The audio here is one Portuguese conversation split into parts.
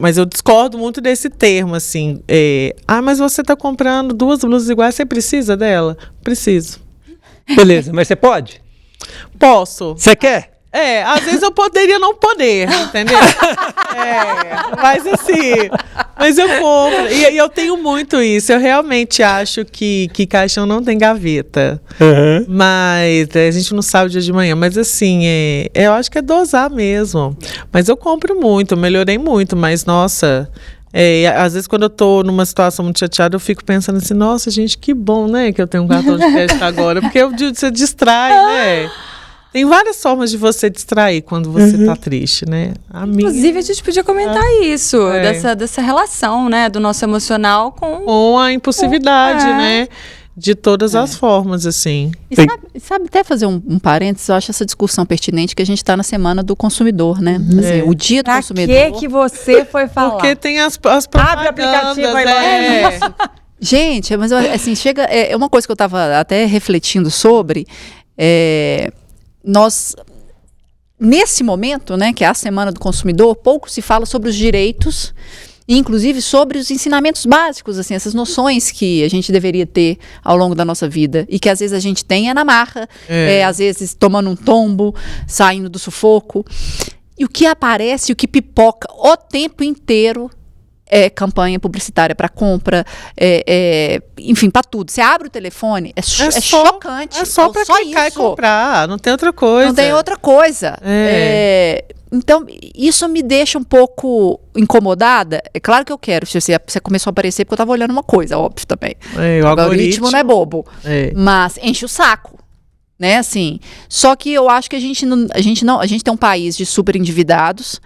Mas eu discordo muito desse termo, assim. Mas você tá comprando 2 blusas iguais, você precisa dela? Preciso. Beleza, mas você pode? Posso. Você quer? Às vezes eu poderia não poder, entendeu? Mas assim, mas eu compro. E eu tenho muito isso. Eu realmente acho que caixão não tem gaveta. Uhum. Mas a gente não sabe o dia de manhã. Mas assim, eu acho que é dosar mesmo. Mas eu compro muito, eu melhorei muito. Mas, nossa... às vezes quando eu tô numa situação muito chateada, eu fico pensando assim, nossa, gente, que bom, né, que eu tenho um cartão de crédito agora. Porque você distrai, né? Tem várias formas de você distrair quando você tá triste, né? Inclusive, a gente podia comentar isso, dessa relação, né, do nosso emocional com a impulsividade, né? De todas as formas, assim. E sabe até fazer um parênteses, eu acho essa discussão pertinente que a gente está na semana do consumidor, né? Assim, o dia do consumidor. Que você foi falar? Porque tem as propagandas. Abre o aplicativo aí. Gente, mas assim, chega... É uma coisa que eu estava até refletindo sobre... Nós, nesse momento, né, que é a Semana do Consumidor, pouco se fala sobre os direitos, e inclusive sobre os ensinamentos básicos, assim, essas noções que a gente deveria ter ao longo da nossa vida, e que às vezes a gente tem na marra, às vezes tomando um tombo, saindo do sufoco. E o que aparece, o que pipoca o tempo inteiro campanha publicitária para compra, enfim, para tudo. Você abre o telefone, é chocante. É só para clicar e comprar, não tem outra coisa. Não tem outra coisa. Então, isso me deixa um pouco incomodada. É claro que eu quero, se você começou a aparecer, porque eu estava olhando uma coisa, óbvio também. O algoritmo não é bobo. Mas enche o saco. Né, assim. Só que eu acho que a gente tem um país de super endividados.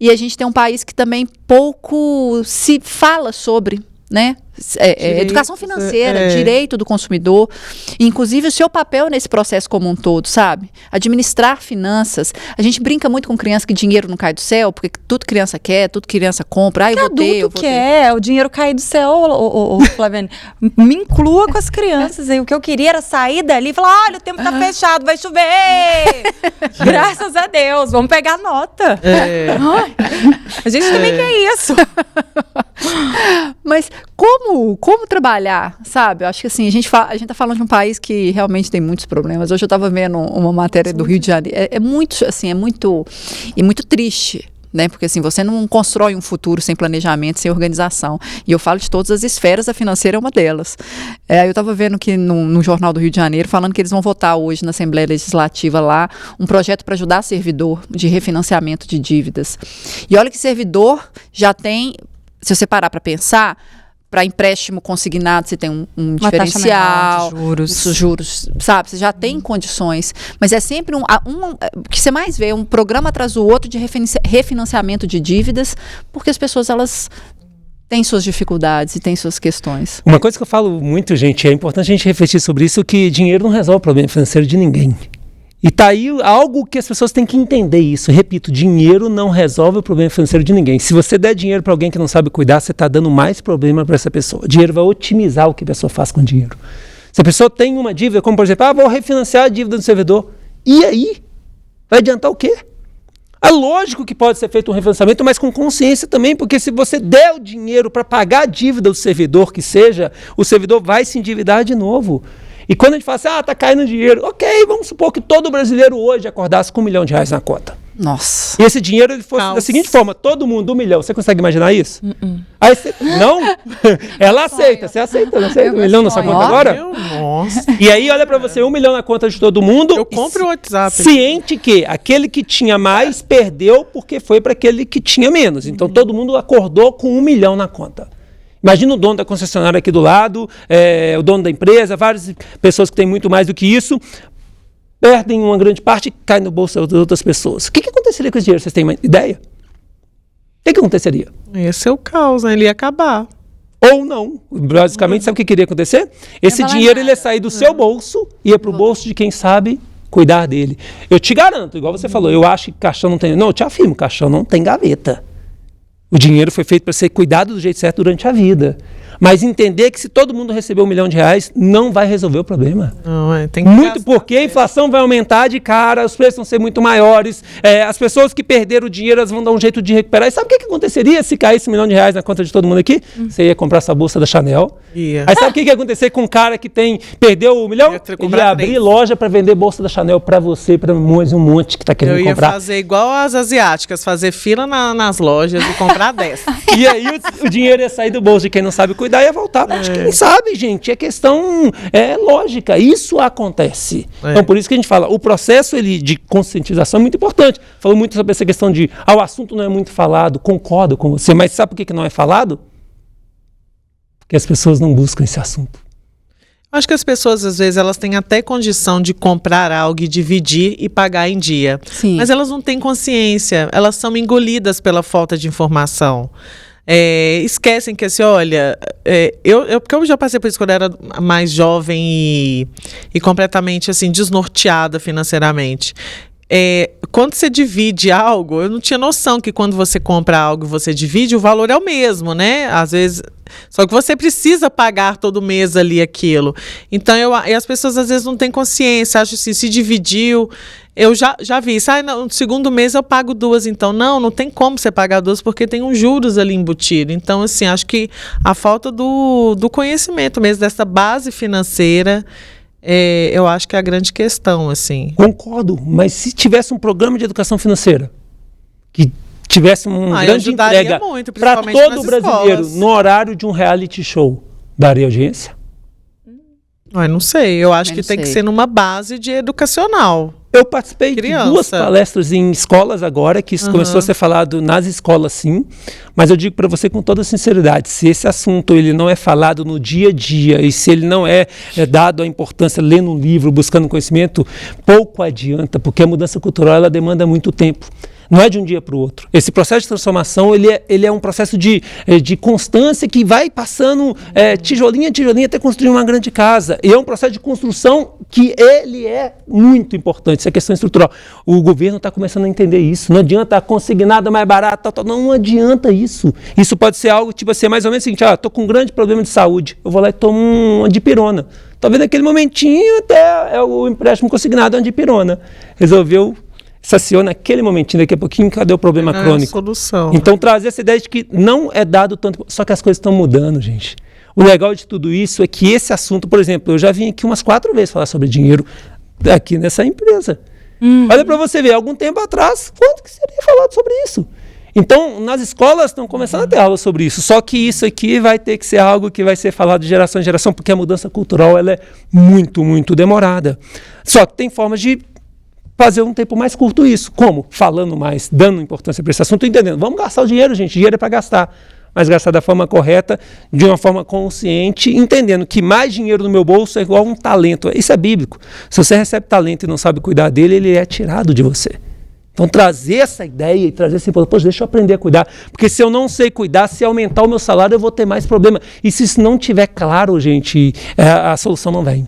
E a gente tem um país que também pouco se fala sobre, né? Educação financeira, direito do consumidor, inclusive o seu papel nesse processo como um todo, sabe? Administrar finanças. A gente brinca muito com criança que dinheiro não cai do céu, porque tudo criança quer, tudo criança compra. Eu vou ter. O dinheiro cair do céu, Flaviane. Me inclua com as crianças. O que eu queria era sair dali e falar, olha, o tempo tá fechado, vai chover. Graças a Deus, vamos pegar nota. A gente também quer isso. Mas como trabalhar, sabe? Eu acho que assim, a gente tá falando de um país que realmente tem muitos problemas. Hoje eu estava vendo uma matéria do Rio de Janeiro. É muito triste, né? Porque assim, você não constrói um futuro sem planejamento, sem organização. E eu falo de todas as esferas, a financeira é uma delas. Eu estava vendo que no Jornal do Rio de Janeiro, falando que eles vão votar hoje na Assembleia Legislativa lá, um projeto para ajudar servidor de refinanciamento de dívidas. E olha que servidor já tem, se você parar para pensar, para empréstimo consignado, você tem um diferencial, juros, sabe? Você já tem condições, mas é sempre o que você mais vê é um programa atrás do outro de refinanciamento de dívidas, porque as pessoas, elas têm suas dificuldades e têm suas questões. Uma coisa que eu falo muito, gente, é importante a gente refletir sobre isso, que dinheiro não resolve o problema financeiro de ninguém. E tá aí algo que as pessoas têm que entender isso. Repito, dinheiro não resolve o problema financeiro de ninguém. Se você der dinheiro para alguém que não sabe cuidar, você está dando mais problema para essa pessoa. O dinheiro vai otimizar o que a pessoa faz com o dinheiro. Se a pessoa tem uma dívida, como por exemplo, vou refinanciar a dívida do servidor. E aí? Vai adiantar o quê? É lógico que pode ser feito um refinanciamento, mas com consciência também, porque se você der o dinheiro para pagar a dívida do servidor que seja, o servidor vai se endividar de novo. E quando a gente fala assim, tá caindo dinheiro, ok, vamos supor que todo brasileiro hoje acordasse com R$1 milhão na conta. Nossa. E esse dinheiro ele fosse da seguinte forma, todo mundo R$1 milhão, você consegue imaginar isso? Aí você, não? Ela aceita, você aceita, não aceita R$1 milhão na sua conta agora? Nossa. E aí olha pra você, R$1 milhão na conta de todo mundo. Eu compro o WhatsApp. Ciente que aquele que tinha mais perdeu porque foi para aquele que tinha menos. Então todo mundo acordou com R$1 milhão na conta. Imagina o dono da concessionária aqui do lado, o dono da empresa, várias pessoas que têm muito mais do que isso, perdem uma grande parte e cai no bolso das outras pessoas. O que aconteceria com esse dinheiro? Vocês têm uma ideia? O que aconteceria? Esse é o caos, né? Ele ia acabar. Ou não. Basicamente, sabe o que iria acontecer? Esse dinheiro ele ia sair do seu bolso e ia para o bolso de quem sabe cuidar dele. Eu te garanto, igual você falou, eu acho que caixão não tem... Não, eu te afirmo, caixão não tem gaveta. O dinheiro foi feito para ser cuidado do jeito certo durante a vida. Mas entender que se todo mundo receber R$1 milhão, não vai resolver o problema. Não, tem que Muito gastar. porque a inflação vai aumentar de cara, os preços vão ser muito maiores, as pessoas que perderam o dinheiro elas vão dar um jeito de recuperar. E sabe o que aconteceria se caísse R$1 milhão na conta de todo mundo aqui? Você ia comprar essa bolsa da Chanel. Aí sabe o que ia acontecer com um cara que perdeu R$1 milhão? Ele ia abrir loja para vender bolsa da Chanel para você, para um monte que tá querendo comprar. Eu ia fazer igual as asiáticas, fazer fila nas lojas e comprar 10. E aí o dinheiro ia sair do bolso de quem não sabe cuidar e ia voltar para quem sabe, gente. É questão lógica. Isso acontece. Então, por isso que a gente fala, o processo de conscientização é muito importante. Falou muito sobre essa questão de o assunto não é muito falado. Concordo com você, mas sabe por que não é falado? Porque as pessoas não buscam esse assunto. Acho que as pessoas, às vezes, elas têm até condição de comprar algo e dividir e pagar em dia. Sim. Mas elas não têm consciência, elas são engolidas pela falta de informação. Esquecem que, assim, olha, porque eu já passei por isso quando eu era mais jovem e completamente, assim, desnorteada financeiramente. Quando você divide algo, eu não tinha noção que quando você compra algo e você divide, o valor é o mesmo, né? Às vezes, só que você precisa pagar todo mês ali aquilo. Então, e as pessoas às vezes não têm consciência, acham assim, se dividiu, eu já vi isso, no segundo mês eu pago 2, então não tem como você pagar 2 porque tem uns juros ali embutido. Então, assim, acho que a falta do conhecimento mesmo, dessa base financeira, eu acho que é a grande questão, assim. Concordo, mas se tivesse um programa de educação financeira que tivesse uma grande entrega para todo brasileiro no horário de um reality show, daria audiência? Não sei, eu acho que tem que ser numa base de educacional. Eu participei de 2 palestras em escolas agora, que isso começou a ser falado nas escolas, sim, mas eu digo para você com toda sinceridade, se esse assunto ele não é falado no dia a dia e se ele não é dado a importância lendo um livro, buscando conhecimento, pouco adianta, porque a mudança cultural ela demanda muito tempo. Não é de um dia para o outro. Esse processo de transformação, ele é um processo de constância que vai passando tijolinho a tijolinho até construir uma grande casa. E é um processo de construção que ele é muito importante. Isso é questão estrutural. O governo está começando a entender isso. Não adianta conseguir nada mais barato. Não adianta isso. Isso pode ser algo, tipo assim, mais ou menos o seguinte, estou com um grande problema de saúde. Eu vou lá e tomo uma dipirona. Talvez naquele momentinho até o empréstimo consignado é uma dipirona. Resolveu saciou naquele momentinho, daqui a pouquinho, cadê o problema crônico? Solução. Então, trazer essa ideia de que não é dado tanto... Só que as coisas estão mudando, gente. O legal de tudo isso é que esse assunto, por exemplo, eu já vim aqui umas 4 vezes falar sobre dinheiro aqui nessa empresa. Olha para você ver, algum tempo atrás, quanto que seria falado sobre isso? Então, nas escolas estão começando a ter aula sobre isso, só que isso aqui vai ter que ser algo que vai ser falado de geração em geração, porque a mudança cultural ela é muito, muito demorada. Só que tem formas de fazer um tempo mais curto isso. Como? Falando mais, dando importância para esse assunto, entendendo. Vamos gastar o dinheiro, gente. Dinheiro é para gastar. Mas gastar da forma correta, de uma forma consciente, entendendo que mais dinheiro no meu bolso é igual a um talento. Isso é bíblico. Se você recebe talento e não sabe cuidar dele, ele é tirado de você. Então, trazer essa ideia e trazer esse... Poxa, deixa eu aprender a cuidar. Porque se eu não sei cuidar, se aumentar o meu salário, eu vou ter mais problema. E se isso não estiver claro, gente, a solução não vem.